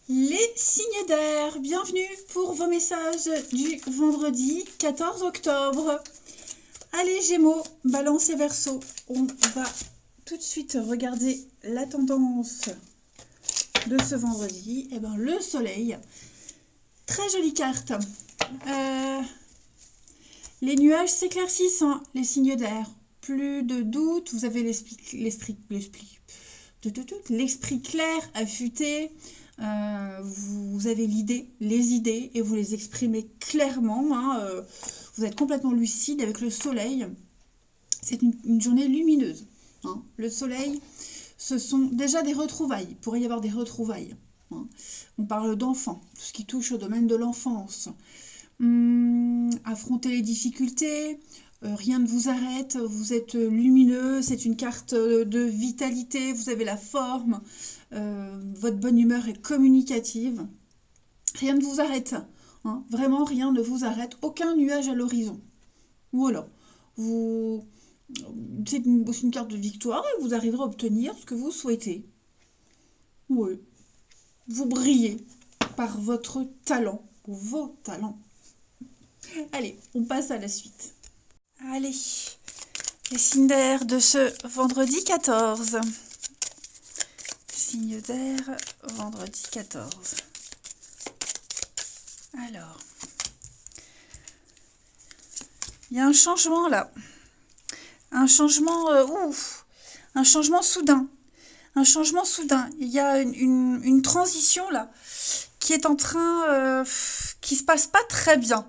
Les signes d'air, bienvenue pour vos messages du vendredi 14 octobre. Allez Gémeaux, Balance et Verseau, on va tout de suite regarder la tendance de ce vendredi. Eh bien, le soleil, très jolie carte. Les nuages s'éclaircissent, hein, les signes d'air. Plus de doute, vous avez l'esprit clair, affûté. Vous avez les idées et vous les exprimez clairement, hein, vous êtes complètement lucide avec le soleil. C'est une journée lumineuse, hein. Le soleil, ce sont déjà des retrouvailles. Il pourrait y avoir des retrouvailles, hein. On parle d'enfants, tout ce qui touche au domaine de l'enfance. Affronter les difficultés, rien ne vous arrête, vous êtes lumineux, c'est une carte de vitalité, vous avez la forme, votre bonne humeur est communicative. Rien ne vous arrête, hein, vraiment rien ne vous arrête, aucun nuage à l'horizon. Voilà, c'est une carte de victoire et vous arriverez à obtenir ce que vous souhaitez. Oui, vous brillez par votre talent, vos talents. Allez, on passe à la suite. Allez, les signes d'air de ce vendredi 14. Signes d'air, vendredi 14. Alors, il y a un changement là. Un changement, un changement soudain. Un changement soudain. Il y a une transition là qui est en train, qui se passe pas très bien.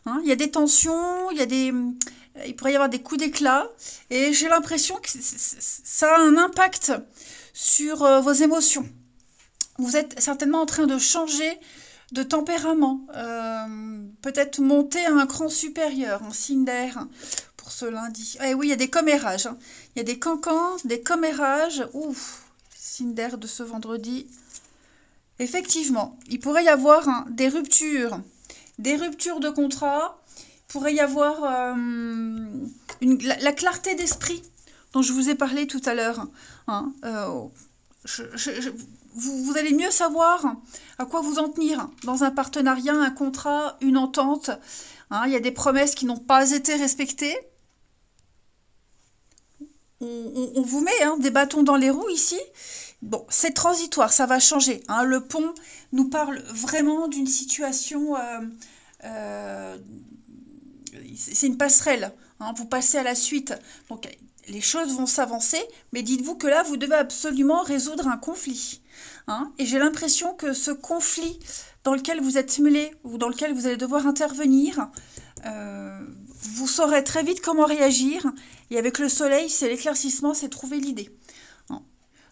Hein, il y a des tensions, il pourrait y avoir des coups d'éclat, et j'ai l'impression que ça a un impact sur vos émotions. Vous êtes certainement en train de changer de tempérament, peut-être monter à un cran supérieur, en signe d'air, pour ce lundi. Eh oui, il y a des commérages, hein. Il y a des cancans, des commérages. Ouf, signe d'air de ce vendredi. Effectivement, il pourrait y avoir, hein, des ruptures de contrat. Il pourrait y avoir la clarté d'esprit dont je vous ai parlé tout à l'heure, hein. Vous allez mieux savoir à quoi vous en tenir dans un partenariat, un contrat, une entente, hein. Il y a des promesses qui n'ont pas été respectées. On vous met, hein, des bâtons dans les roues ici. Bon, c'est transitoire, ça va changer, hein. Le pont nous parle vraiment d'une situation, c'est une passerelle, hein, vous passez à la suite. Donc les choses vont s'avancer, mais dites-vous que là, vous devez absolument résoudre un conflit, hein. Et j'ai l'impression que ce conflit dans lequel vous êtes mêlé ou dans lequel vous allez devoir intervenir, vous saurez très vite comment réagir. Et avec le soleil, c'est l'éclaircissement, c'est trouver l'idée.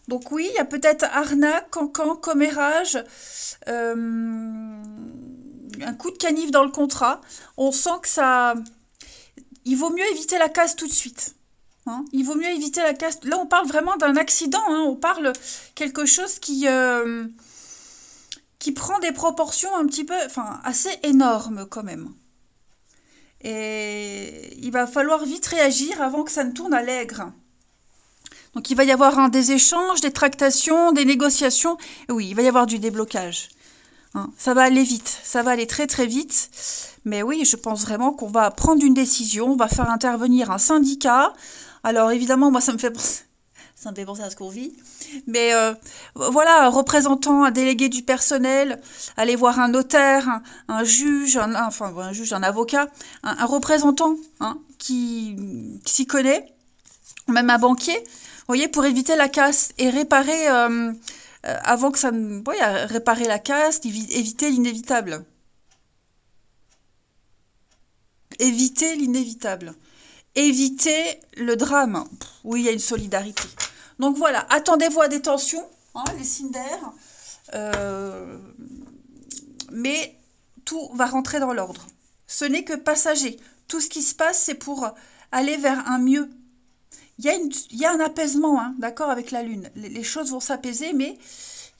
Donc oui, il y a peut-être arnaque, cancan, commérage, un coup de canif dans le contrat. On sent que ça... Il vaut mieux éviter la casse tout de suite, hein. Il vaut mieux éviter la casse. Là, on parle vraiment d'un accident, hein. On parle quelque chose qui prend des proportions un petit peu, enfin, assez énormes quand même. Et il va falloir vite réagir avant que ça ne tourne à l'aigre. Donc il va y avoir, des échanges, des tractations, des négociations. Et oui, il va y avoir du déblocage, hein. Ça va aller vite, ça va aller très très vite. Mais oui, je pense vraiment qu'on va prendre une décision, on va faire intervenir un syndicat. Alors évidemment, moi ça me fait penser à ce qu'on vit. Mais voilà, un représentant, un délégué du personnel, aller voir un notaire, un juge, un avocat, un représentant, hein, qui s'y connaît, même un banquier, vous voyez, pour éviter la casse et réparer, avant que ça ne... Oui, réparer la casse, éviter l'inévitable. Éviter l'inévitable. Éviter le drame. Oui, il y a une solidarité. Donc voilà, attendez-vous à des tensions, hein, les signes d'air. Mais tout va rentrer dans l'ordre. Ce n'est que passager. Tout ce qui se passe, c'est pour aller vers un mieux. Il y a un apaisement, hein, d'accord, avec la Lune. Les choses vont s'apaiser, mais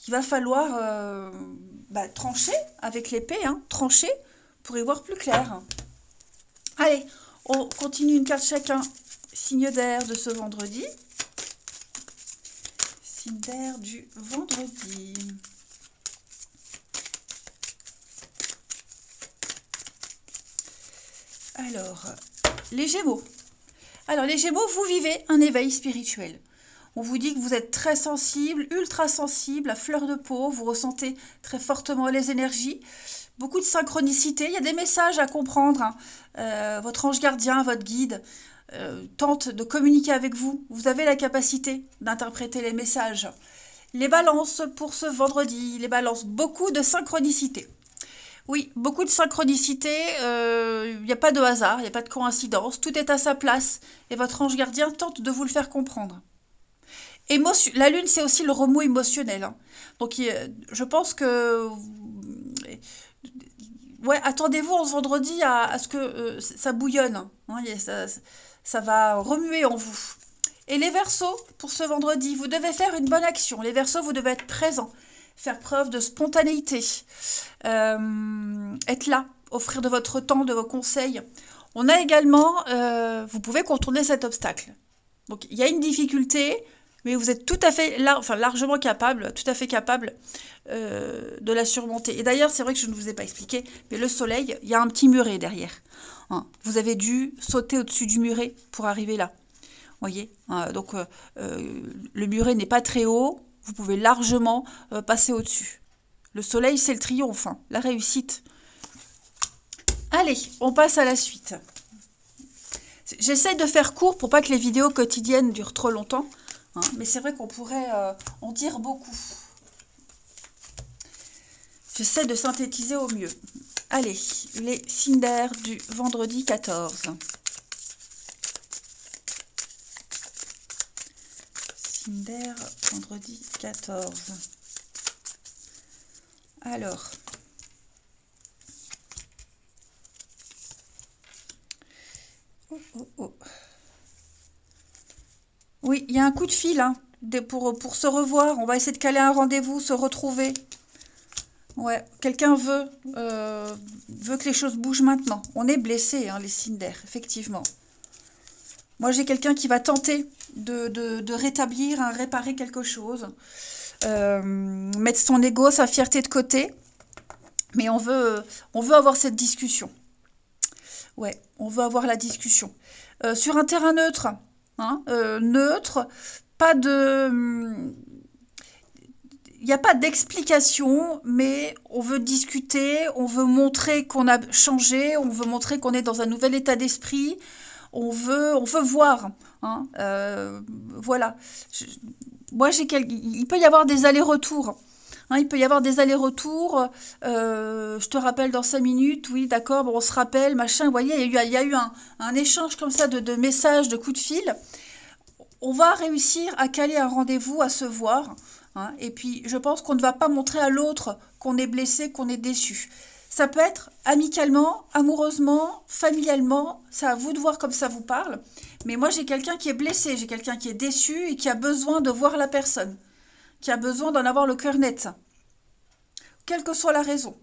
il va falloir trancher avec l'épée, hein, trancher pour y voir plus clair. Allez, on continue une carte chacun. Signe d'air de ce vendredi. Signe d'air du vendredi. Alors, les Gémeaux. Alors, les Gémeaux, vous vivez un éveil spirituel. On vous dit que vous êtes très sensible, ultra sensible, à fleur de peau. Vous ressentez très fortement les énergies. Beaucoup de synchronicité. Il y a des messages à comprendre. Hein. Votre ange gardien, votre guide, tente de communiquer avec vous. Vous avez la capacité d'interpréter les messages. Les balances pour ce vendredi. Les balances, beaucoup de synchronicité. Oui, beaucoup de synchronicité, il n'y a pas de hasard, il n'y a pas de coïncidence, tout est à sa place et votre ange gardien tente de vous le faire comprendre. La lune, c'est aussi le remous émotionnel. Hein. Donc, je pense que... Ouais, attendez-vous en ce vendredi à ce que ça bouillonne. Hein, ça va remuer en vous. Et les Verseaux, pour ce vendredi, vous devez faire une bonne action. Les Verseaux, vous devez être présents, faire preuve de spontanéité, être là, offrir de votre temps, de vos conseils. On a également, vous pouvez contourner cet obstacle. Donc, il y a une difficulté, mais vous êtes tout à fait, largement capable, tout à fait capable de la surmonter. Et d'ailleurs, c'est vrai que je ne vous ai pas expliqué, mais le soleil, il y a un petit muret derrière. Hein. Vous avez dû sauter au-dessus du muret pour arriver là. Voyez, donc le muret n'est pas très haut, vous pouvez largement passer au-dessus. Le soleil, c'est le triomphe, hein, la réussite. Allez, on passe à la suite. J'essaie de faire court pour pas que les vidéos quotidiennes durent trop longtemps, hein, mais c'est vrai qu'on pourrait en dire beaucoup. J'essaie de synthétiser au mieux. Allez, les Cinder du vendredi 14. Cinder, vendredi 14. Alors, oui, il y a un coup de fil hein, pour se revoir. On va essayer de caler un rendez-vous, se retrouver. Ouais, quelqu'un veut que les choses bougent maintenant. On est blessé, hein, les Cinder, effectivement. Moi, j'ai quelqu'un qui va tenter de rétablir, hein, réparer quelque chose. Mettre son ego, sa fierté de côté. Mais on veut avoir cette discussion. Ouais, on veut avoir la discussion. Sur un terrain neutre, hein, neutre, pas de... Il n'y a pas d'explication, mais on veut discuter, on veut montrer qu'on a changé, on veut montrer qu'on est dans un nouvel état d'esprit, on veut voir. Hein, voilà. Moi, il peut y avoir des allers-retours. Hein, il peut y avoir des allers-retours. Je te rappelle dans 5 minutes, oui, d'accord, bon, on se rappelle, machin. Vous voyez, il y a eu un échange comme ça de messages, de coups de fil. On va réussir à caler un rendez-vous, à se voir. Hein, et puis, je pense qu'on ne va pas montrer à l'autre qu'on est blessé, qu'on est déçu. Ça peut être amicalement, amoureusement, familialement. C'est à vous de voir comme ça vous parle. Mais moi, j'ai quelqu'un qui est blessé, j'ai quelqu'un qui est déçu et qui a besoin de voir la personne. Qui a besoin d'en avoir le cœur net. Quelle que soit la raison.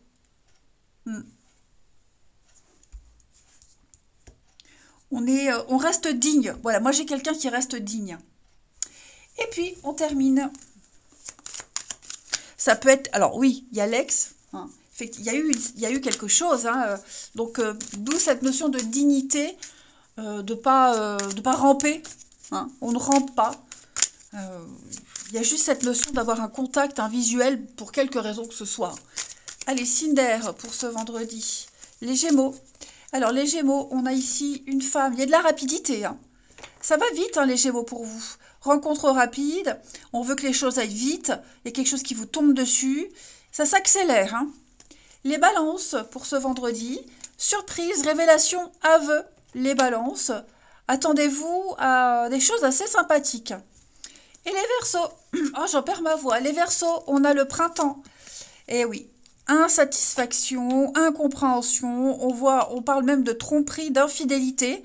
On reste digne. Voilà, moi j'ai quelqu'un qui reste digne. Et puis, on termine. Ça peut être... Alors oui, il y a l'ex. Hein. Il y a eu quelque chose. Hein. Donc, d'où cette notion de dignité, de pas ramper. Hein. On ne rampe pas. Il y a juste cette notion d'avoir un contact, un visuel, pour quelque raison que ce soit. Allez, Cinder, pour ce vendredi. Les Gémeaux. Alors, les Gémeaux, on a ici une femme. Il y a de la rapidité. Hein. Ça va vite, hein, les Gémeaux, pour vous. Rencontre rapide. On veut que les choses aillent vite. Il y a quelque chose qui vous tombe dessus. Ça s'accélère. Hein. Les Balances, pour ce vendredi. Surprise, révélation, aveu. Les Balances. Attendez-vous à des choses assez sympathiques. Et les Verseaux. Oh, j'en perds ma voix. Les Verseaux, on a le printemps. Eh oui. Insatisfaction, incompréhension, on parle même de tromperie, d'infidélité,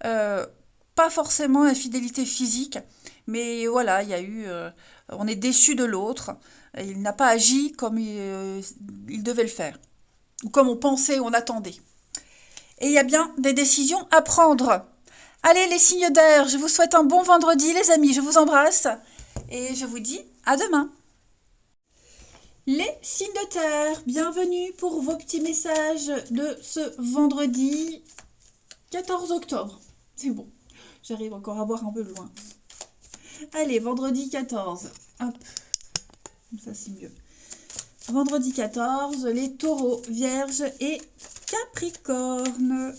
pas forcément infidélité physique, mais voilà, il y a eu, on est déçu de l'autre, il n'a pas agi comme il devait le faire, ou comme on pensait, on attendait. Et il y a bien des décisions à prendre. Allez les signes d'air, je vous souhaite un bon vendredi les amis, je vous embrasse, et je vous dis à demain. Les signes de terre, bienvenue pour vos petits messages de ce vendredi 14 octobre. C'est bon. J'arrive encore à voir un peu loin. Allez, vendredi 14. Hop. Comme ça, c'est mieux. Vendredi 14, les taureaux, vierges et capricorne.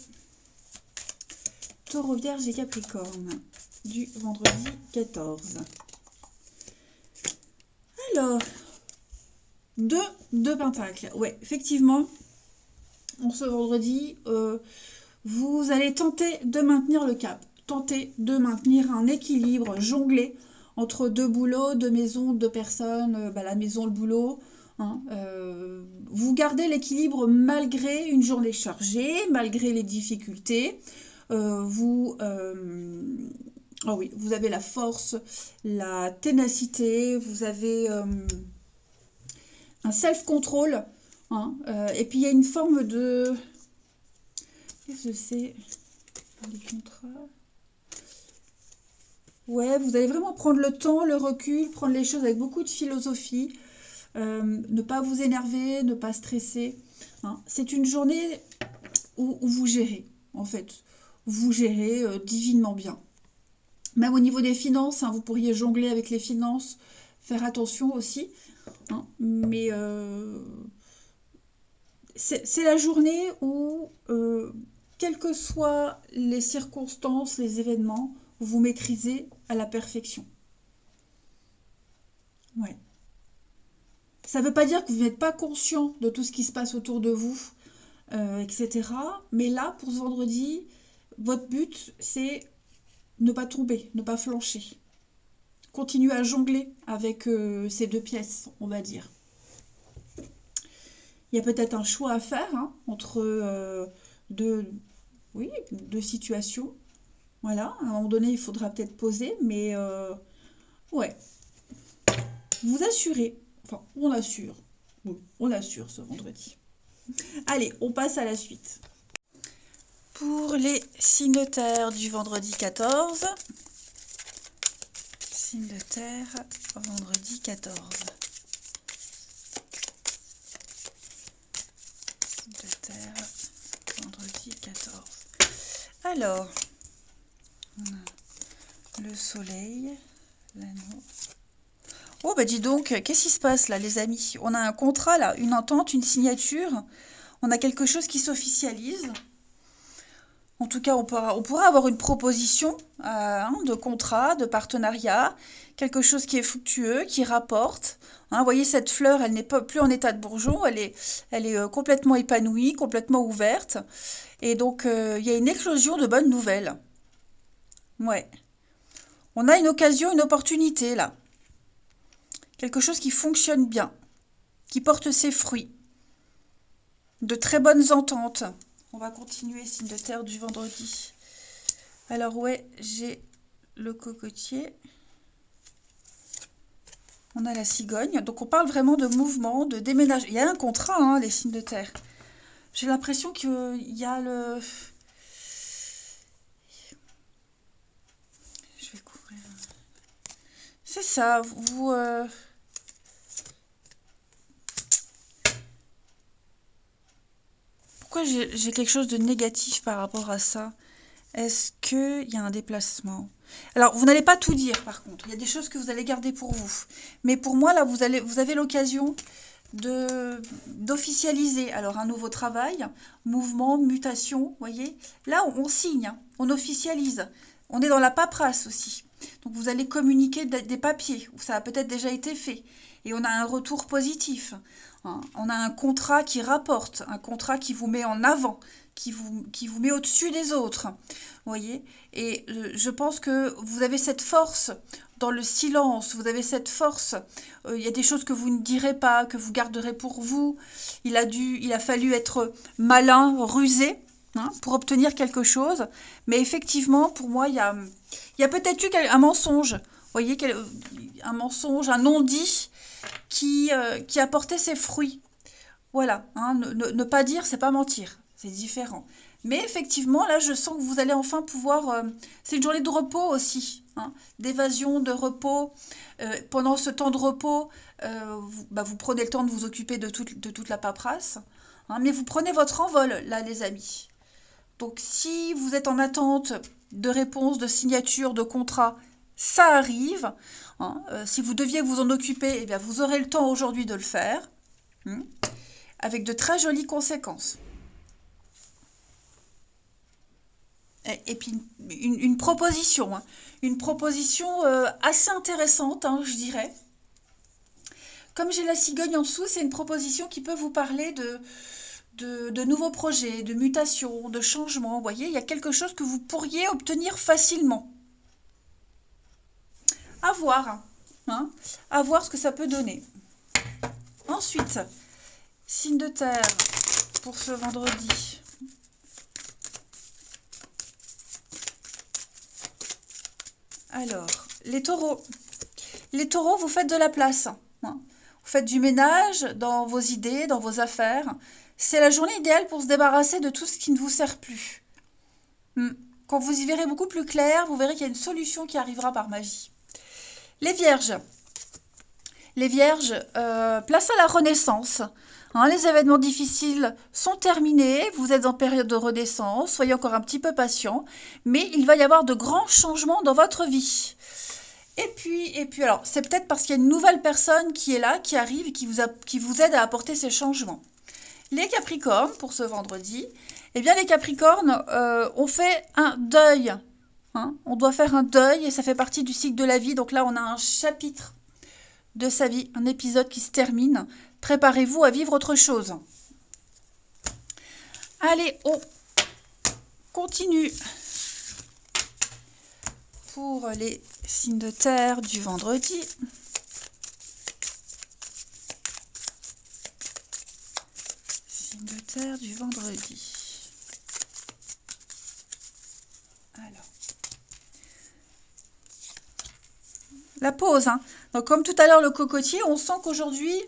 Taureau, vierge et capricorne. Du vendredi 14. Alors, deux pentacles. Ouais, effectivement, ce vendredi, vous allez tenter de maintenir le cap. Tenter de maintenir un équilibre, jongler entre deux boulots, deux maisons, deux personnes, la maison, le boulot. Hein, vous gardez l'équilibre malgré une journée chargée, malgré les difficultés. Oh oui, vous avez la force, la ténacité, vous avez un self-control. Hein, et puis il y a une forme de... Qu'est-ce que c'est? Les contrats. Ouais, vous allez vraiment prendre le temps, le recul, prendre les choses avec beaucoup de philosophie. Ne pas vous énerver, ne pas stresser. Hein. C'est une journée où vous gérez, en fait. Vous gérez divinement bien. Même au niveau des finances, hein, vous pourriez jongler avec les finances, faire attention aussi. Hein. Mais c'est la journée où, quelles que soient les circonstances, les événements, vous maîtrisez à la perfection. Ouais. Ça ne veut pas dire que vous n'êtes pas conscient de tout ce qui se passe autour de vous, etc. Mais là, pour ce vendredi, votre but, c'est ne pas tomber, ne pas flancher. Continuez à jongler avec ces deux pièces, on va dire. Il y a peut-être un choix à faire hein, entre deux situations. Voilà, à un moment donné, il faudra peut-être poser, mais ouais, vous assurez. Enfin, on assure. Oui, on assure ce vendredi. Allez, on passe à la suite. Pour les signes de terre du vendredi 14. Signe de terre, vendredi 14. Signe de terre, vendredi 14. Alors, on a le soleil, l'anneau. Oh bah dis donc, qu'est-ce qui se passe là les amis? On a un contrat là, une entente, une signature. On a quelque chose qui s'officialise. En tout cas, on pourra avoir une proposition hein, de contrat, de partenariat, quelque chose qui est fructueux, qui rapporte. Hein, vous voyez, cette fleur, elle n'est pas plus en état de bourgeon, elle est complètement épanouie, complètement ouverte. Et donc, il y a une éclosion de bonnes nouvelles. Ouais. On a une occasion, une opportunité là. Quelque chose qui fonctionne bien, qui porte ses fruits. De très bonnes ententes. On va continuer, signe de terre du vendredi. Alors ouais, j'ai le cocotier. On a la cigogne. Donc on parle vraiment de mouvement, de déménagement. Il y a un contrat, hein, les signes de terre. J'ai l'impression qu'il y a le... Je vais couvrir. C'est ça, vous... Pourquoi j'ai quelque chose de négatif par rapport à ça? Est-ce qu'il y a un déplacement? Alors, vous n'allez pas tout dire, par contre. Il y a des choses que vous allez garder pour vous. Mais pour moi, là, vous avez l'occasion d'officialiser. Alors, un nouveau travail, mouvement, mutation, voyez. Là, on signe, hein, on officialise. On est dans la paperasse aussi. Donc, vous allez communiquer des papiers où ça a peut-être déjà été fait. Et on a un retour positif. Hein. On a un contrat qui rapporte, un contrat qui vous met en avant, qui vous met au-dessus des autres. Voyez? Et je pense que vous avez cette force dans le silence, vous avez cette force. Il y a des choses que vous ne direz pas, que vous garderez pour vous. Il a fallu être malin, rusé, hein, pour obtenir quelque chose. Mais effectivement, pour moi, il y a peut-être eu un mensonge. Vous voyez, un mensonge, un non-dit qui a porté ses fruits. Voilà, hein, ne pas dire, c'est pas mentir. C'est différent. Mais effectivement, là, je sens que vous allez enfin pouvoir... c'est une journée de repos aussi, hein, d'évasion, de repos. Pendant ce temps de repos, vous prenez le temps de vous occuper de toute la paperasse. Hein, mais vous prenez votre envol, là, les amis. Donc, si vous êtes en attente de réponse, de signature, de contrat, ça arrive. Hein. Si vous deviez vous en occuper, eh bien, vous aurez le temps aujourd'hui de le faire. Avec de très jolies conséquences. Et puis une proposition, hein. Une proposition assez intéressante, hein, je dirais. Comme j'ai la cigogne en dessous, c'est une proposition qui peut vous parler de nouveaux projets, de mutations, de changements. Vous voyez, il y a quelque chose que vous pourriez obtenir facilement. À voir, hein, à voir ce que ça peut donner. Ensuite, signe de terre pour ce vendredi. Alors, les taureaux. Les taureaux, vous faites de la place. Hein. Vous faites du ménage dans vos idées, dans vos affaires. C'est la journée idéale pour se débarrasser de tout ce qui ne vous sert plus. Quand vous y verrez beaucoup plus clair, vous verrez qu'il y a une solution qui arrivera par magie. Les vierges. Les vierges, place à la renaissance. Hein, les événements difficiles sont terminés, vous êtes en période de renaissance, soyez encore un petit peu patient, mais il va y avoir de grands changements dans votre vie. Et puis alors, c'est peut-être parce qu'il y a une nouvelle personne qui est là, qui arrive et qui vous aide à apporter ces changements. Les Capricornes, pour ce vendredi, eh bien les Capricornes, on fait un deuil. Hein, on doit faire un deuil et ça fait partie du cycle de la vie. Donc là, on a un chapitre de sa vie, un épisode qui se termine. Préparez-vous à vivre autre chose. Allez, on continue pour les signes de terre du vendredi. Signes de terre du vendredi. Alors. La pause. Hein. Donc, comme tout à l'heure, le cocotier, on sent qu'aujourd'hui,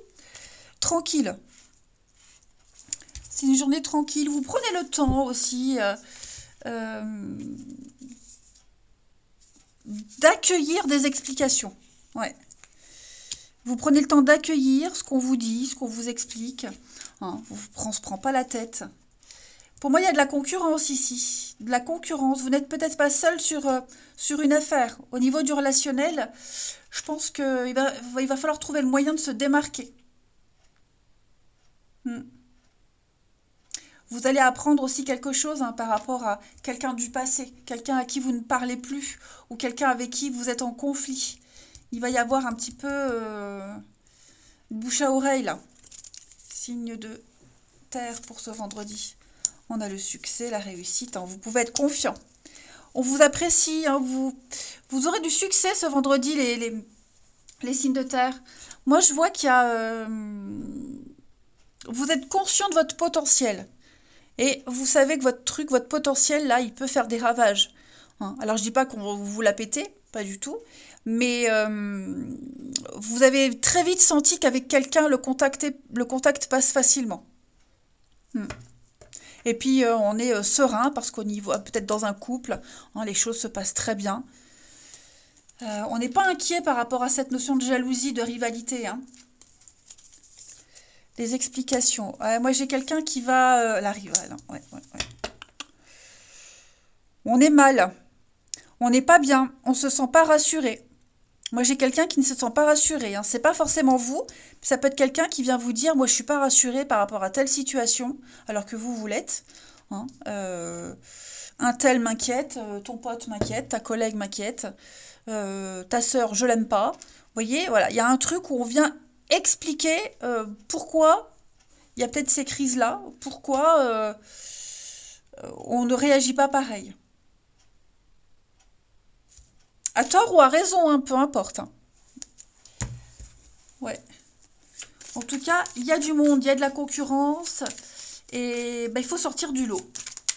tranquille. C'est une journée tranquille. Vous prenez le temps aussi d'accueillir des explications. Ouais. Vous prenez le temps d'accueillir ce qu'on vous dit, ce qu'on vous explique. Hein, on ne se prend pas la tête. Pour moi, il y a de la concurrence ici. De la concurrence. Vous n'êtes peut-être pas seul sur une affaire. Au niveau du relationnel, je pense qu'il va falloir trouver le moyen de se démarquer. Vous allez apprendre aussi quelque chose hein, par rapport à quelqu'un du passé, quelqu'un à qui vous ne parlez plus ou quelqu'un avec qui vous êtes en conflit. Il va y avoir un petit peu bouche à oreille là. Signe de terre pour ce vendredi. On a le succès, la réussite. Hein. Vous pouvez être confiant. On vous apprécie. Hein. Vous aurez du succès ce vendredi, les signes de terre. Moi, je vois qu'il y a... vous êtes conscient de votre potentiel. Et vous savez que votre potentiel, là, il peut faire des ravages. Hein. Alors, je dis pas qu'on vous la péter, pas du tout. Mais vous avez très vite senti qu'avec quelqu'un, le contact passe facilement. Et puis, on est serein parce qu'on y voit peut-être dans un couple, hein, les choses se passent très bien. On n'est pas inquiet par rapport à cette notion de jalousie, de rivalité. Hein. Les explications. Moi, j'ai quelqu'un qui va... la rivale. Hein. Ouais. On est mal. On n'est pas bien. On ne se sent pas rassuré. Moi, j'ai quelqu'un qui ne se sent pas rassuré. Hein. C'est pas forcément vous. Ça peut être quelqu'un qui vient vous dire, moi, je suis pas rassuré par rapport à telle situation, alors que vous l'êtes. Hein. Un tel m'inquiète, ton pote m'inquiète, ta collègue m'inquiète, ta sœur, je l'aime pas. Vous voyez, voilà, il y a un truc où on vient expliquer pourquoi il y a peut-être ces crises-là, pourquoi on ne réagit pas pareil. À tort ou à raison, hein, peu importe. Hein. Ouais. En tout cas, il y a du monde, il y a de la concurrence et il faut sortir du lot.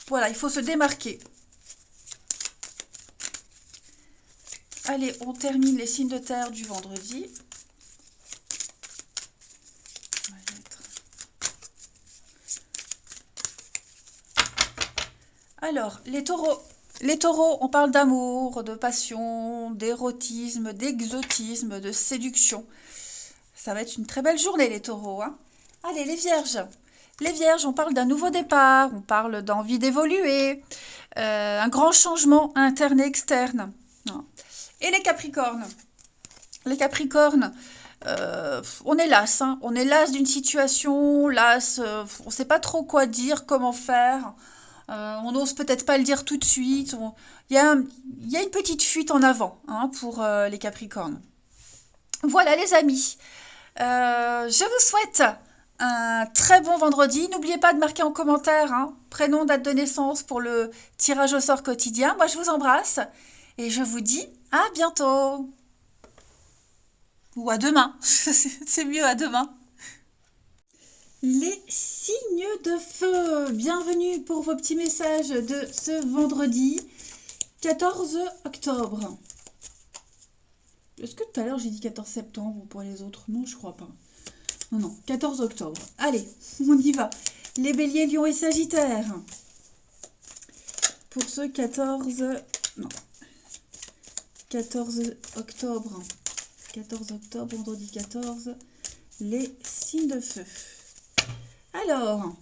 Voilà, il faut se démarquer. Allez, on termine les signes de terre du vendredi. Alors, les taureaux. Les taureaux, on parle d'amour, de passion, d'érotisme, d'exotisme, de séduction. Ça va être une très belle journée, les taureaux. Hein. Allez, les vierges. Les Vierges, on parle d'un nouveau départ, on parle d'envie d'évoluer, un grand changement interne et externe. Et les Capricornes. Les Capricornes, on est las, hein. On est las d'une situation, las, on ne sait pas trop quoi dire, comment faire. On n'ose peut-être pas le dire tout de suite. Il y a une petite fuite en avant, hein, pour les Capricornes. Voilà les amis, je vous souhaite un très bon vendredi. N'oubliez pas de marquer en commentaire, hein, prénom, date de naissance pour le tirage au sort quotidien. Moi je vous embrasse et je vous dis à bientôt. Ou à demain, c'est mieux à demain. Les signes de feu, bienvenue pour vos petits messages de ce vendredi 14 octobre. Est-ce que tout à l'heure j'ai dit 14 septembre pour les autres? Non, je crois pas. Non, non, 14 octobre. Allez, on y va. Les béliers, lions et sagittaires. Pour ce 14 octobre. 14 octobre, vendredi 14, les signes de feu. Alors,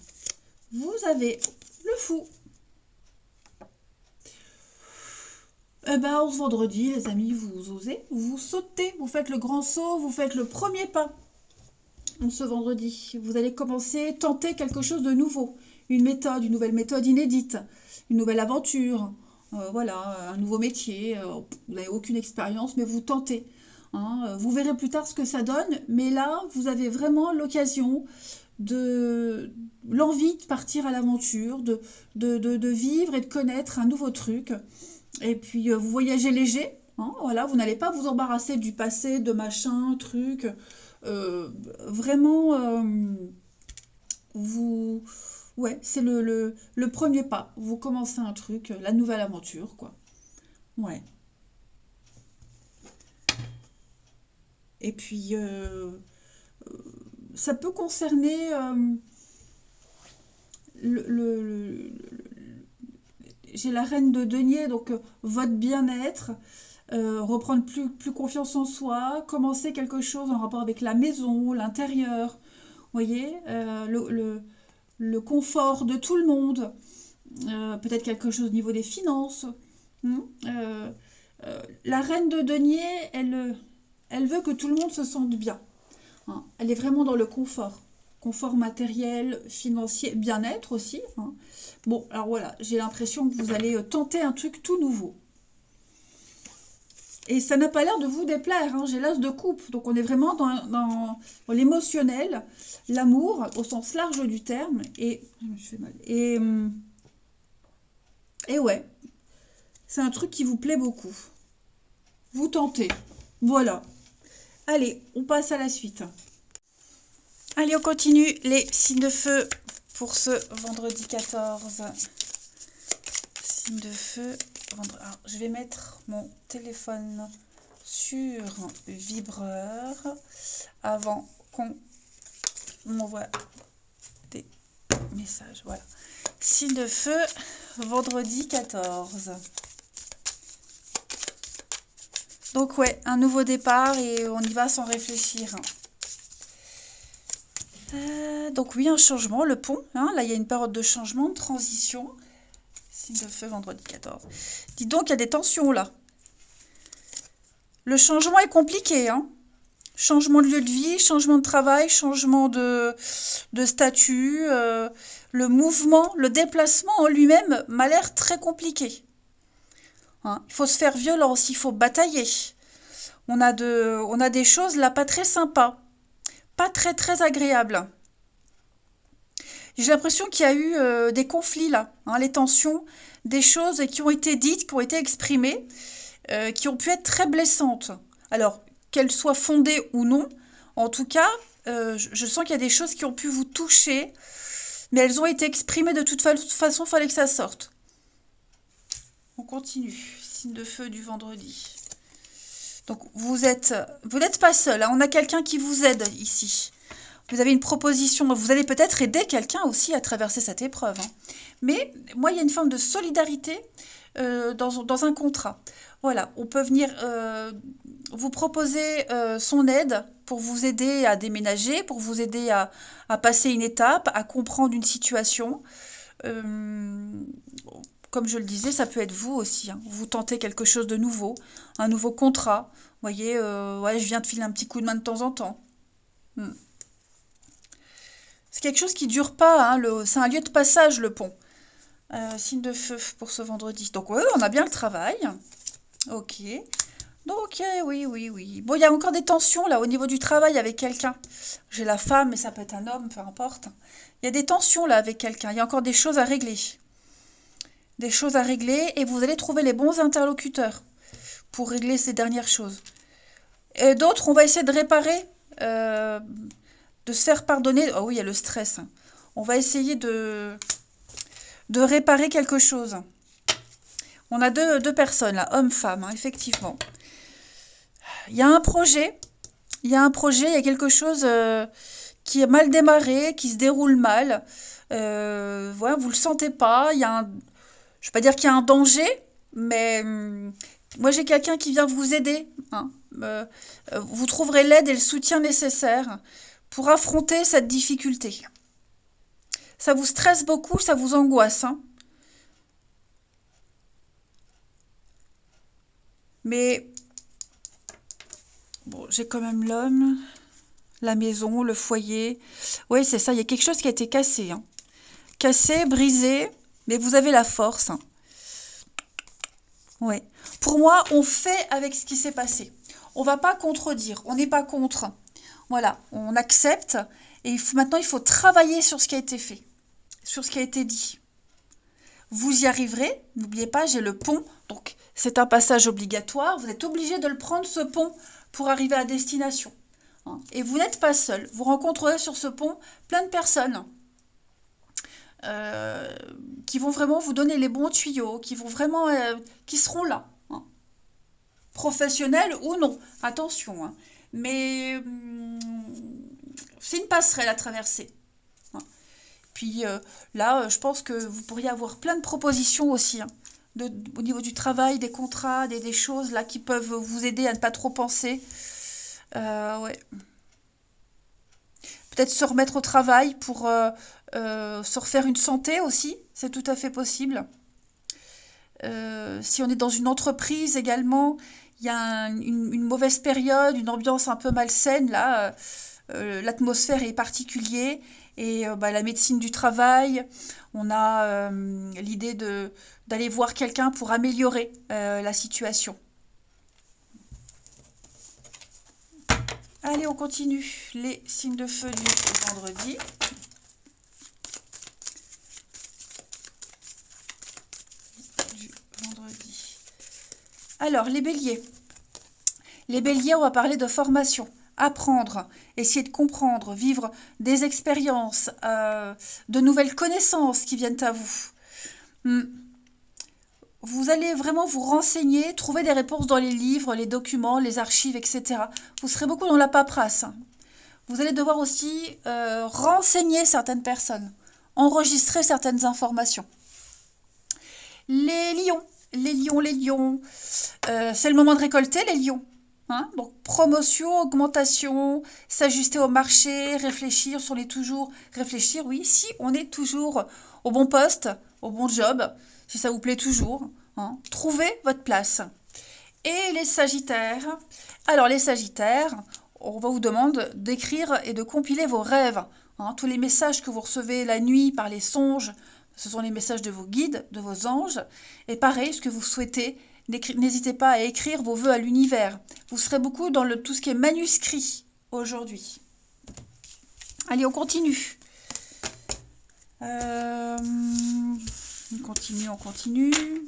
vous avez le fou. Eh ben, ce vendredi, les amis, vous osez, vous sautez, vous faites le grand saut, vous faites le premier pas. Ce vendredi, vous allez commencer, tenter quelque chose de nouveau. Une méthode, une nouvelle méthode inédite, une nouvelle aventure. Voilà, un nouveau métier. Vous n'avez aucune expérience, mais vous tentez. Hein, vous verrez plus tard ce que ça donne, mais là, vous avez vraiment l'occasion de l'envie de partir à l'aventure, de vivre et de connaître un nouveau truc. Et puis, vous voyagez léger, hein, voilà, vous n'allez pas vous embarrasser du passé, de machin, truc. Vraiment, ouais, c'est le premier pas. Vous commencez un truc, la nouvelle aventure, quoi. Ouais. Et puis, ça peut concerner j'ai la reine de denier, donc votre bien-être, reprendre plus confiance en soi, commencer quelque chose en rapport avec la maison, l'intérieur, vous voyez, le confort de tout le monde, peut-être quelque chose au niveau des finances. La reine de denier, elle veut que tout le monde se sente bien. Hein. Elle est vraiment dans le confort. Confort matériel, financier, bien-être aussi. Hein. Bon, alors voilà, j'ai l'impression que vous allez tenter un truc tout nouveau. Et ça n'a pas l'air de vous déplaire. Hein. J'ai l'as de coupe. Donc on est vraiment dans l'émotionnel, l'amour au sens large du terme. Et ouais, c'est un truc qui vous plaît beaucoup. Vous tentez. Voilà. Allez, on passe à la suite. Allez, on continue les signes de feu pour ce vendredi 14. Signes de feu. Alors, je vais mettre mon téléphone sur vibreur avant qu'on m'envoie des messages. Voilà. Signes de feu, vendredi 14. Donc ouais, un nouveau départ et on y va sans réfléchir. Donc oui, un changement, le pont. Hein, là, il y a une période de changement, de transition. Signe de feu, vendredi 14. Dites donc, il y a des tensions là. Le changement est compliqué. Hein. Changement de lieu de vie, changement de travail, changement de statut. Le mouvement, le déplacement en lui-même m'a l'air très compliqué. Hein, il faut se faire violence, il faut batailler. On a des choses là pas très sympas, pas très agréables. J'ai l'impression qu'il y a eu des conflits là, hein, les tensions, des choses qui ont été dites, qui ont été exprimées, qui ont pu être très blessantes. Alors, qu'elles soient fondées ou non, en tout cas, je sens qu'il y a des choses qui ont pu vous toucher, mais elles ont été exprimées de toute façon, il fallait que ça sorte. On continue. Signe de feu du vendredi. Donc, vous n'êtes pas seul. Hein, on a quelqu'un qui vous aide ici. Vous avez une proposition. Vous allez peut-être aider quelqu'un aussi à traverser cette épreuve. Hein. Mais moi, il y a une forme de solidarité dans un contrat. Voilà, on peut venir vous proposer son aide pour vous aider à déménager, pour vous aider à passer une étape, à comprendre une situation. Euh, Comme je le disais, ça peut être vous aussi, hein. Vous tentez quelque chose de nouveau, un nouveau contrat. Vous voyez, ouais, je viens de filer un petit coup de main de temps en temps. Hmm. C'est quelque chose qui dure pas, hein, c'est un lieu de passage, le pont. Signe de feu pour ce vendredi. Donc ouais, on a bien le travail. Ok. Donc oui, oui, oui. Bon, il y a encore des tensions là au niveau du travail avec quelqu'un. J'ai la femme, mais ça peut être un homme, peu importe. Il y a des tensions là avec quelqu'un. Il y a encore des choses à régler. Des choses à régler et vous allez trouver les bons interlocuteurs pour régler ces dernières choses. Et d'autres, on va essayer de réparer, euh, de se faire pardonner. Oh oui, il y a le stress, hein. On va essayer de réparer quelque chose. On a deux personnes là, homme-femme, hein, effectivement. Il y a un projet, il y a un projet, il y a quelque chose qui est mal démarré, qui se déroule mal. Voilà, vous le sentez pas. Je ne vais pas dire qu'il y a un danger, mais moi j'ai quelqu'un qui vient vous aider, hein. Vous trouverez l'aide et le soutien nécessaires pour affronter cette difficulté. Ça vous stresse beaucoup, ça vous angoisse, hein. Mais bon, j'ai quand même l'homme, la maison, le foyer. Oui, c'est ça, il y a quelque chose qui a été cassé, hein. Cassé, brisé, mais vous avez la force, hein. Ouais. Pour moi, on fait avec ce qui s'est passé. On va pas contredire, on n'est pas contre. Voilà, on accepte et maintenant il faut travailler sur ce qui a été fait, sur ce qui a été dit. Vous y arriverez, n'oubliez pas, j'ai le pont, donc c'est un passage obligatoire, vous êtes obligé de le prendre ce pont pour arriver à destination, hein. Et vous n'êtes pas seul, vous rencontrerez sur ce pont plein de personnes euh, qui vont vraiment vous donner les bons tuyaux, qui vont vraiment, qui seront là, hein. Professionnels ou non, attention, hein. Mais c'est une passerelle à traverser, hein. Puis là, je pense que vous pourriez avoir plein de propositions aussi, hein, au niveau du travail, des contrats, des choses là qui peuvent vous aider à ne pas trop penser. Ouais. Peut-être se remettre au travail pour se refaire une santé aussi, c'est tout à fait possible. Si on est dans une entreprise également, il y a une mauvaise période, une ambiance un peu malsaine là. L'atmosphère est particulière et bah, la médecine du travail, on a l'idée d'aller voir quelqu'un pour améliorer la situation. Allez, on continue les signes de feu du vendredi. Du vendredi. Alors, les béliers. Les béliers, on va parler de formation. Apprendre, essayer de comprendre, vivre des expériences, de nouvelles connaissances qui viennent à vous. Hmm. Vous allez vraiment vous renseigner, trouver des réponses dans les livres, les documents, les archives, etc. Vous serez beaucoup dans la paperasse. Vous allez devoir aussi renseigner certaines personnes, enregistrer certaines informations. Les lions, les lions, les lions, c'est le moment de récolter les lions, hein. Donc promotion, augmentation, s'ajuster au marché, réfléchir sur les toujours, réfléchir, oui, si on est toujours au bon poste, au bon job, si ça vous plaît toujours, hein. Trouvez votre place. Et les sagittaires. Alors les sagittaires, on va vous demander d'écrire et de compiler vos rêves, hein. Tous les messages que vous recevez la nuit par les songes, ce sont les messages de vos guides, de vos anges. Et pareil, ce que vous souhaitez, n'hésitez pas à écrire vos vœux à l'univers. Vous serez beaucoup dans tout ce qui est manuscrit aujourd'hui. Allez, on continue. On continue, on continue.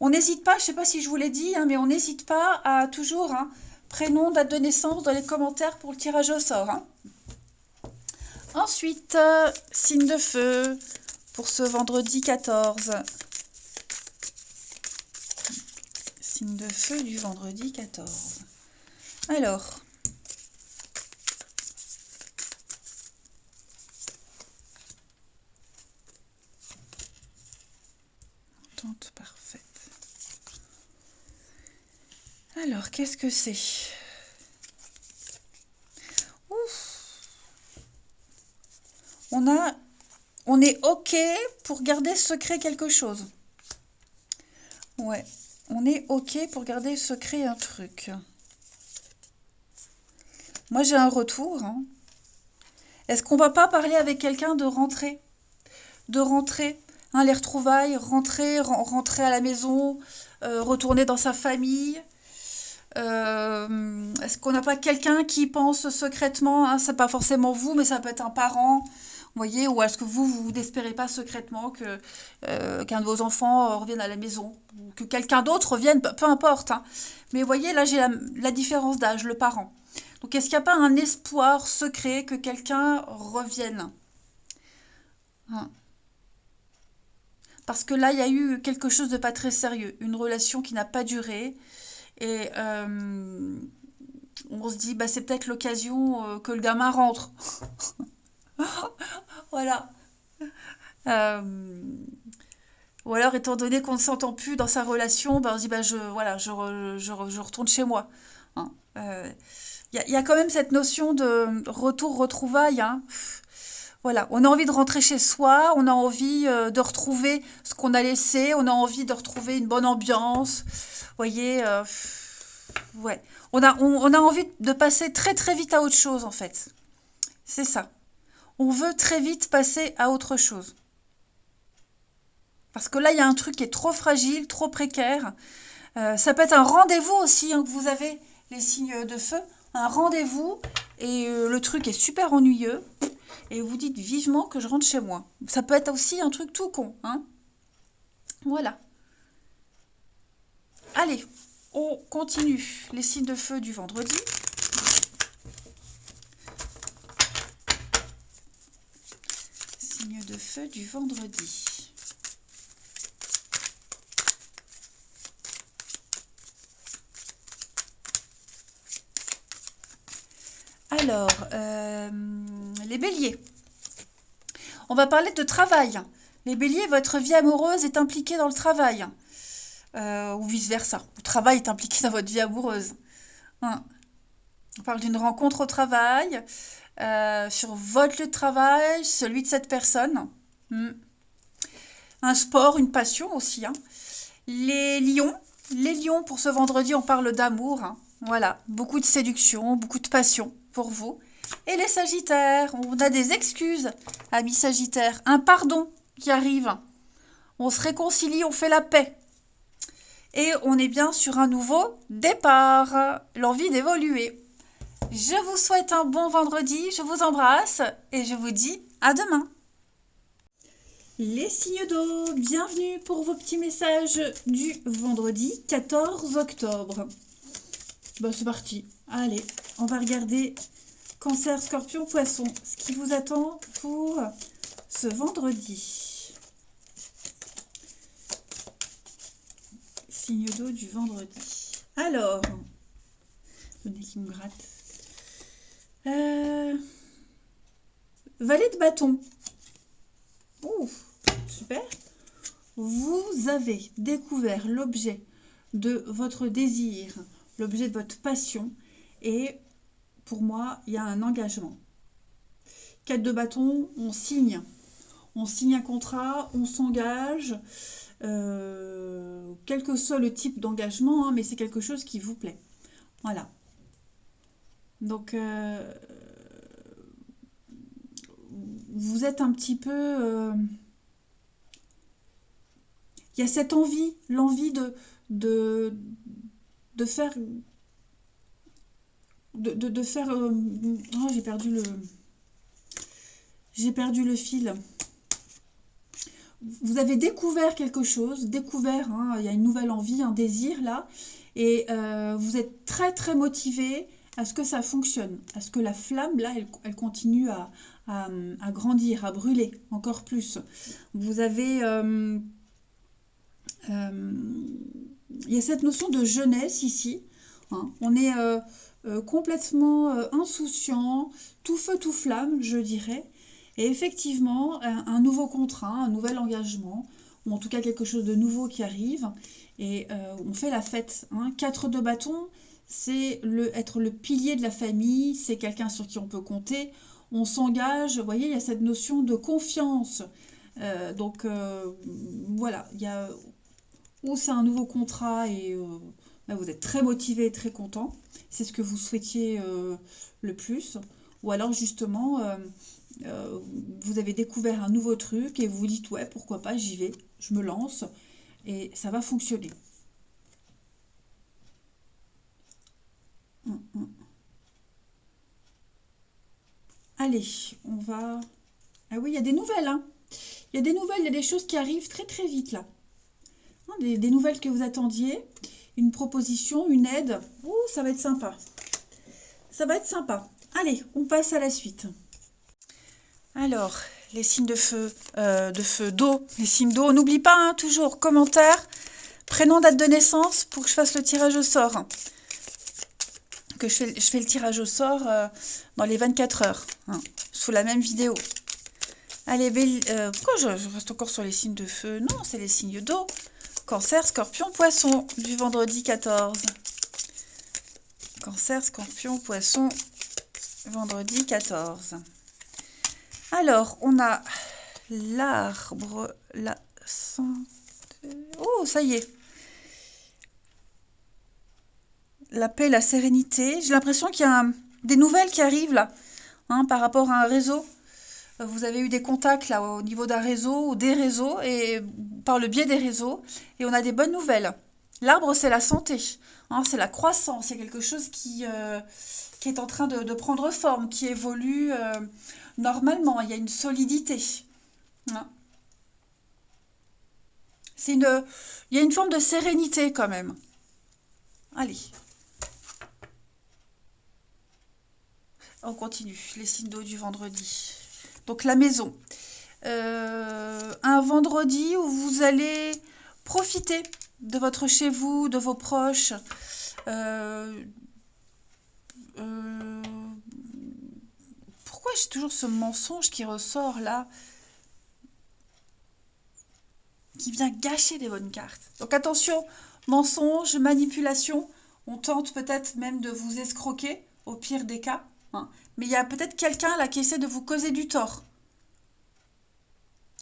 On n'hésite pas, je ne sais pas si je vous l'ai dit, hein, mais on n'hésite pas à toujours, hein, prénom, date de naissance dans les commentaires pour le tirage au sort, hein. Ensuite, signe de feu pour ce vendredi 14. Signe de feu du vendredi 14. Alors, entente parfaite. Alors, qu'est-ce que c'est? Ouf. On est OK pour garder secret quelque chose. Ouais, on est OK pour garder secret un truc. Moi, j'ai un retour, hein. Est-ce qu'on va pas parler avec quelqu'un de rentrer? De rentrer, hein, les retrouvailles, rentrer à la maison, retourner dans sa famille. Est-ce qu'on n'a pas quelqu'un qui pense secrètement, hein, c'est pas forcément vous, mais ça peut être un parent, vous voyez, ou est-ce que vous n'espérez pas secrètement que qu'un de vos enfants revienne à la maison, ou que quelqu'un d'autre revienne, peu importe, hein. Mais vous voyez, là j'ai la différence d'âge, le parent. Donc est-ce qu'il n'y a pas un espoir secret que quelqu'un revienne? Hein. Parce que là, il y a eu quelque chose de pas très sérieux, une relation qui n'a pas duré. Et on se dit, bah, c'est peut-être l'occasion que le gamin rentre. Voilà. Euh, ou alors, étant donné qu'on ne s'entend plus dans sa relation, bah, on se dit, bah, voilà, je retourne chez moi. Hein. Y a quand même cette notion de retour-retrouvaille. Hein. Voilà, on a envie de rentrer chez soi, on a envie de retrouver ce qu'on a laissé, on a envie de retrouver une bonne ambiance. Vous voyez, ouais. On a envie de passer très très vite à autre chose en fait. C'est ça. On veut très vite passer à autre chose. Parce que là, il y a un truc qui est trop fragile, trop précaire. Ça peut être un rendez-vous aussi, hein, que vous avez, les signes de feu. Un rendez-vous et le truc est super ennuyeux. Et vous dites vivement que je rentre chez moi. Ça peut être aussi un truc tout con, hein. Voilà. Allez, on continue. Les signes de feu du vendredi. Signes de feu du vendredi. Alors, les béliers. On va parler de travail. Les béliers, votre vie amoureuse est impliquée dans le travail. Ou vice-versa. Le travail est impliqué dans votre vie amoureuse. Hein. On parle d'une rencontre au travail, sur votre lieu de travail, celui de cette personne. Un sport, une passion aussi. Hein. Les lions, pour ce vendredi, on parle d'amour. Hein. Voilà, beaucoup de séduction, beaucoup de passion pour vous. Et les sagittaires, on a des excuses, amis sagittaires. Un pardon qui arrive. On se réconcilie, on fait la paix. Et on est bien sur un nouveau départ, l'envie d'évoluer. Je vous souhaite un bon vendredi, je vous embrasse et je vous dis à demain. Les signes d'eau, bienvenue pour vos petits messages du vendredi 14 octobre. Bah, c'est parti, allez, on va regarder Cancer, Scorpion, Poisson, ce qui vous attend pour ce vendredi. Signe d'eau du vendredi. Alors, le nez qui me gratte. Valet de bâton. Ouh, super. Vous avez découvert l'objet de votre désir, l'objet de votre passion. Et pour moi, il y a un engagement. 4 de bâton, on signe. On signe un contrat, on s'engage. Quel que soit le type d'engagement, hein, mais c'est quelque chose qui vous plaît. Voilà. Donc, vous êtes un petit peu... il y a cette envie, l'envie de faire... De faire... oh, j'ai perdu le fil. Vous avez découvert quelque chose, hein, il y a une nouvelle envie, un désir là, et vous êtes très très motivé à ce que ça fonctionne, à ce que la flamme là, elle continue à grandir, à brûler encore plus. Vous avez... il y a cette notion de jeunesse ici, hein. On est complètement insouciant, tout feu tout flamme, je dirais. Et effectivement, un nouveau contrat, un nouvel engagement, ou en tout cas quelque chose de nouveau qui arrive, et on fait la fête. Hein. 4 de bâton, c'est être le pilier de la famille, c'est quelqu'un sur qui on peut compter, on s'engage, vous voyez, il y a cette notion de confiance. Donc voilà, il y a, ou c'est un nouveau contrat et là, vous êtes très motivé, très content, c'est ce que vous souhaitiez le plus, ou alors justement, vous avez découvert un nouveau truc et vous vous dites, ouais, pourquoi pas, j'y vais, je me lance et ça va fonctionner. Hum, hum. Allez, on va... Ah oui, il y a des nouvelles, hein. Il y a des nouvelles, il y a des choses qui arrivent très très vite là. Hein, des nouvelles que vous attendiez, une proposition, une aide. Ouh, ça va être sympa. Ça va être sympa. Allez, on passe à la suite. Alors, les signes de feu, d'eau, les signes d'eau. N'oublie pas, hein, toujours, commentaire, prénom, date de naissance pour que je fasse le tirage au sort. Que je fais le tirage au sort dans les 24 heures, hein, sous la même vidéo. Allez, pourquoi je reste encore sur les signes de feu? Non, c'est les signes d'eau. Cancer, Scorpion, Poisson, du vendredi 14. Cancer, Scorpion, Poisson, vendredi 14. Alors, on a l'arbre, la santé. Oh, ça y est. La paix, la sérénité. J'ai l'impression qu'il y a des nouvelles qui arrivent là, hein, par rapport à un réseau. Vous avez eu des contacts là au niveau d'un réseau ou des réseaux et par le biais des réseaux et on a des bonnes nouvelles. L'arbre, c'est la santé, hein, c'est la croissance, c'est quelque chose qui est en train de prendre forme, qui évolue normalement. Il y a une solidité. Hein. Il y a une forme de sérénité quand même. Allez, on continue. Les signes d'eau du vendredi. Donc la maison. Un vendredi où vous allez profiter de votre chez vous, de vos proches. Pourquoi j'ai toujours ce mensonge qui ressort là, qui vient gâcher les bonnes cartes. Donc attention, mensonge, manipulation. On tente peut-être même de vous escroquer, au pire des cas. Hein. Mais il y a peut-être quelqu'un là qui essaie de vous causer du tort.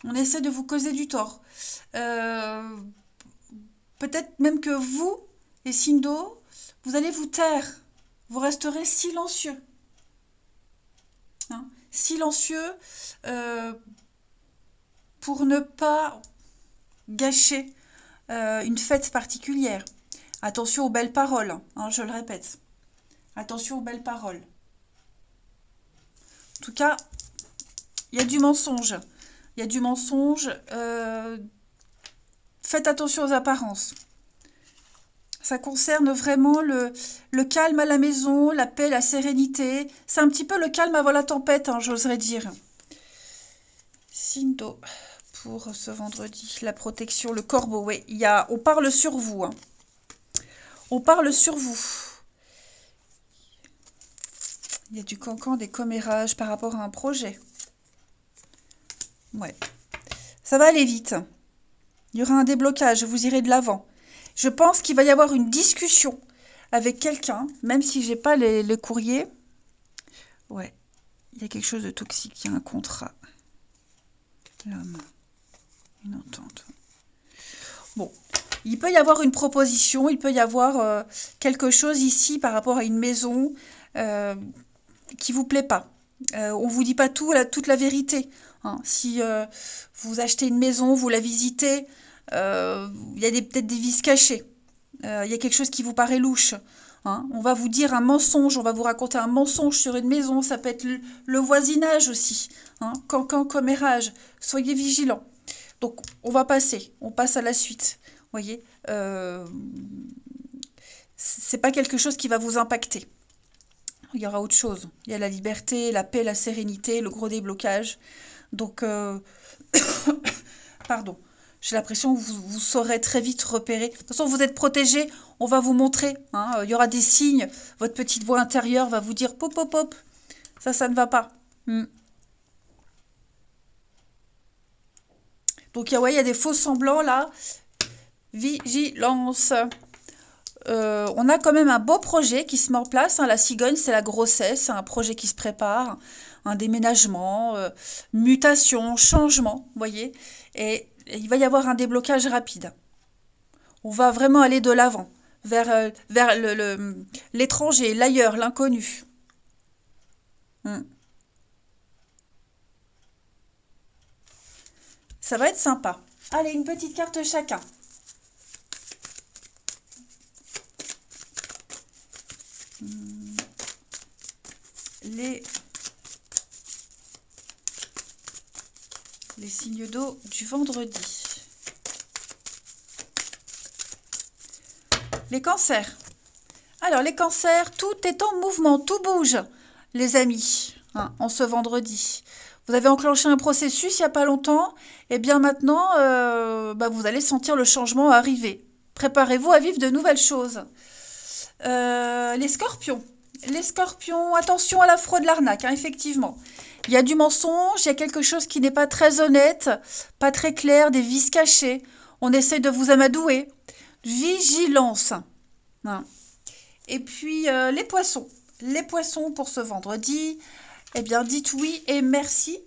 On essaie de vous causer du tort. Peut-être même que vous, les signes d'eau, vous allez vous taire. Vous resterez silencieux. Hein, silencieux pour ne pas gâcher une fête particulière. Attention aux belles paroles, hein, je le répète. Attention aux belles paroles. En tout cas, il y a du mensonge. Il y a du mensonge. Faites attention aux apparences. Ça concerne vraiment le calme à la maison, la paix, la sérénité. C'est un petit peu le calme avant la tempête, hein, j'oserais dire. Signe d'eau pour ce vendredi. La protection, le corbeau, oui. On parle sur vous. Hein. On parle sur vous. Il y a du cancan, des commérages par rapport à un projet. Ouais. Ça va aller vite. Il y aura un déblocage, vous irez de l'avant. Je pense qu'il va y avoir une discussion avec quelqu'un, même si j'ai pas les courriers. Ouais, il y a quelque chose de toxique, il y a un contrat. L'homme, une entente. Bon, il peut y avoir une proposition, il peut y avoir quelque chose ici par rapport à une maison qui vous plaît pas. On vous dit pas toute la vérité. Hein. Si vous achetez une maison, vous la visitez, il y a peut-être des vices cachés. Il y a quelque chose qui vous paraît louche. Hein. On va vous dire un mensonge, on va vous raconter un mensonge sur une maison. Ça peut être le voisinage aussi. Hein. Cancan, commérage. Soyez vigilants. Donc, on passe à la suite. Vous voyez, c'est pas quelque chose qui va vous impacter. Il y aura autre chose. Il y a la liberté, la paix, la sérénité, le gros déblocage. Donc, pardon. J'ai l'impression que vous saurez très vite repérer. De toute façon, vous êtes protégé. On va vous montrer. Hein. Il y aura des signes. Votre petite voix intérieure va vous dire pop, pop, pop. Ça ne va pas. Donc, ouais, il y a des faux semblants là. Vigilance. On a quand même un beau projet qui se met en place, hein. La cigogne, c'est la grossesse, c'est un projet qui se prépare, un déménagement, mutation, changement, vous voyez. Et il va y avoir un déblocage rapide. On va vraiment aller de l'avant, vers l'étranger, l'ailleurs, l'inconnu. Hmm. Ça va être sympa. Allez, une petite carte chacun. Les, les signes d'eau du vendredi. Les cancers. Alors, les cancers, tout est en mouvement, tout bouge, les amis, hein, en ce vendredi. Vous avez enclenché un processus il n'y a pas longtemps, et bien maintenant, vous allez sentir le changement arriver. Préparez-vous à vivre de nouvelles choses. Les scorpions. Les scorpions, attention à la fraude, l'arnaque, hein, effectivement. Il y a du mensonge, il y a quelque chose qui n'est pas très honnête, pas très clair, des vices cachés. On essaie de vous amadouer. Vigilance. Hein. Et puis les poissons. Les poissons pour ce vendredi, eh bien dites oui et merci.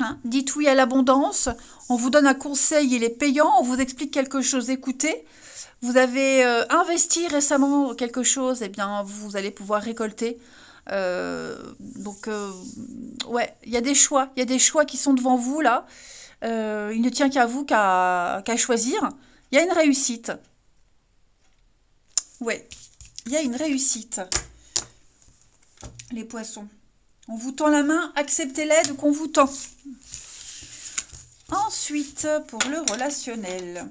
Hein. Dites oui à l'abondance. On vous donne un conseil, il est payant. On vous explique quelque chose, écoutez. Vous avez investi récemment quelque chose, eh bien vous allez pouvoir récolter. Ouais, il y a des choix. Il y a des choix qui sont devant vous là. Il ne tient qu'à vous qu'à choisir. Il y a une réussite. Ouais, il y a une réussite. Les poissons. On vous tend la main, acceptez l'aide qu'on vous tend. Ensuite, pour le relationnel.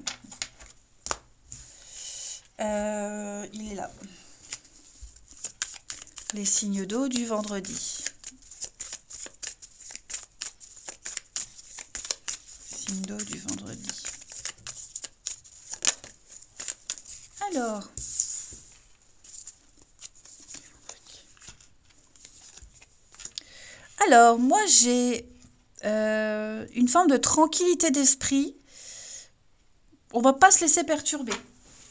Il est là. Les signes d'eau du vendredi. Signes d'eau du vendredi. Alors moi j'ai une forme de tranquillité d'esprit. On va pas se laisser perturber,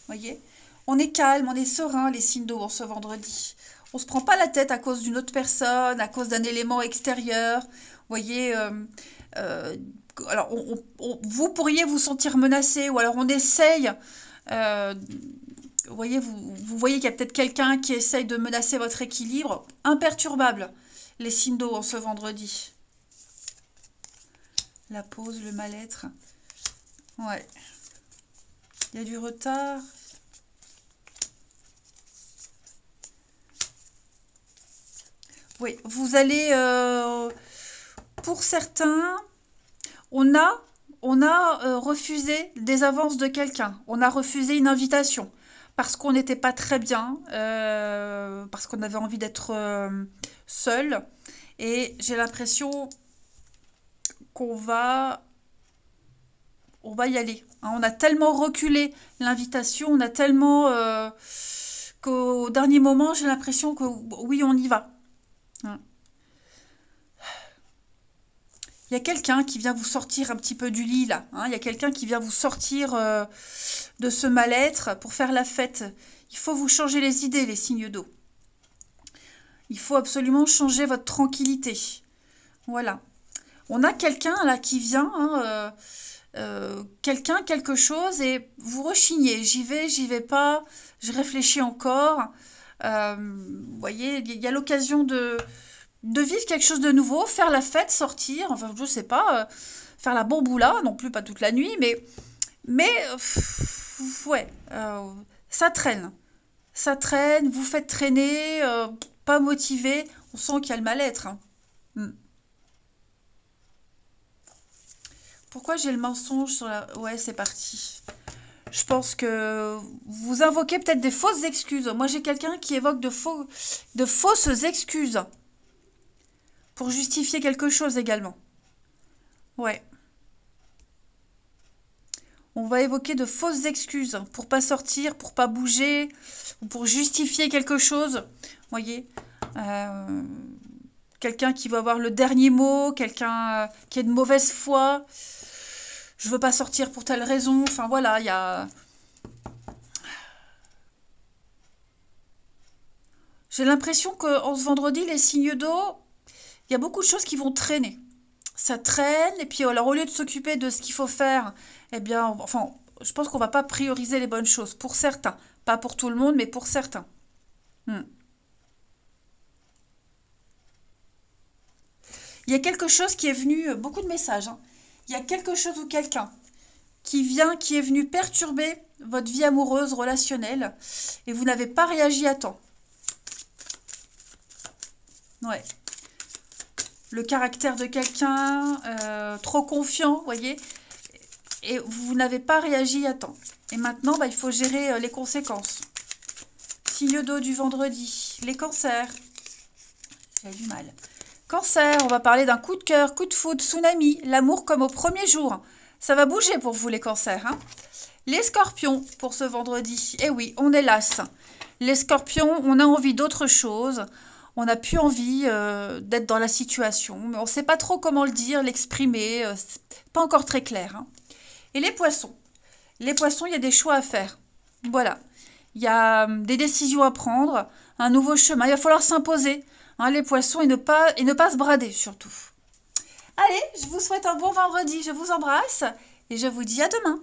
voyez. On est calme, on est serein, les signes d'eau en ce vendredi. On se prend pas la tête à cause d'une autre personne, à cause d'un élément extérieur. Vous voyez, euh, alors vous pourriez vous sentir menacé, ou alors on essaye. euh, Vous voyez, vous voyez qu'il y a peut-être quelqu'un qui essaye de menacer votre équilibre. Imperturbable, les signes d'eau en ce vendredi. La pause, le mal-être. Ouais. Il y a du retard. Oui, vous allez... pour certains, on a, on a refusé des avances de quelqu'un. On a refusé une invitation. Parce qu'on n'était pas très bien. Parce qu'on avait envie d'être seul. Et j'ai l'impression qu'on on va y aller. Hein. On a tellement reculé l'invitation, on a tellement qu'au dernier moment, j'ai l'impression que oui, on y va. Hein. Il y a quelqu'un qui vient vous sortir un petit peu du lit là. Hein. Il y a quelqu'un qui vient vous sortir de ce mal-être pour faire la fête. Il faut vous changer les idées, les signes d'eau. Il faut absolument changer votre tranquillité. Voilà. On a quelqu'un là qui vient, hein, quelqu'un, quelque chose, et vous rechignez. J'y vais pas, je réfléchis encore. Vous voyez, il y a l'occasion de vivre quelque chose de nouveau, faire la fête, sortir, enfin, je sais pas, faire la bamboula, non plus pas toute la nuit, mais ouais, ça traîne. Ça traîne, vous faites traîner, pas motivé, on sent qu'il y a le mal-être. Hein. Hmm. Pourquoi j'ai le mensonge sur la... Ouais, c'est parti. Je pense que vous invoquez peut-être des fausses excuses. Moi, j'ai quelqu'un qui évoque de fausses excuses pour justifier quelque chose également. Ouais. On va évoquer de fausses excuses pour pas sortir, pour pas bouger, ou pour justifier quelque chose. Voyez, euh, quelqu'un qui va avoir le dernier mot, quelqu'un qui est de mauvaise foi. je veux pas sortir pour telle raison. Enfin voilà, il y a... J'ai l'impression qu'en ce vendredi, les signes d'eau, il y a beaucoup de choses qui vont traîner. Ça traîne, et puis alors au lieu de s'occuper de ce qu'il faut faire, eh bien, enfin, je pense qu'on va pas prioriser les bonnes choses, pour certains. Pas pour tout le monde, mais pour certains. Hmm. Il y a quelque chose qui est venu, beaucoup de messages, hein. Il y a quelque chose ou quelqu'un qui vient, qui est venu perturber votre vie amoureuse, relationnelle, et vous n'avez pas réagi à temps. Ouais. Le caractère de quelqu'un, trop confiant, vous voyez, et vous n'avez pas réagi à temps. Et maintenant, bah, il faut gérer les conséquences. Signe d'eau du vendredi, les cancers. J'ai du mal. Cancer, on va parler d'un coup de cœur, coup de foudre, tsunami, l'amour comme au premier jour. Ça va bouger pour vous les cancers, hein. Les scorpions pour ce vendredi. Eh oui, on est las. Les scorpions, on a envie d'autre chose. On n'a plus envie d'être dans la situation, mais on ne sait pas trop comment le dire, l'exprimer. C'est pas encore très clair, hein. Et les poissons. Les poissons, il y a des choix à faire. Voilà. Il y a des décisions à prendre, un nouveau chemin. Il va falloir s'imposer, hein, les poissons, et ne pas se brader surtout. Allez, je vous souhaite un bon vendredi. Je vous embrasse et je vous dis à demain.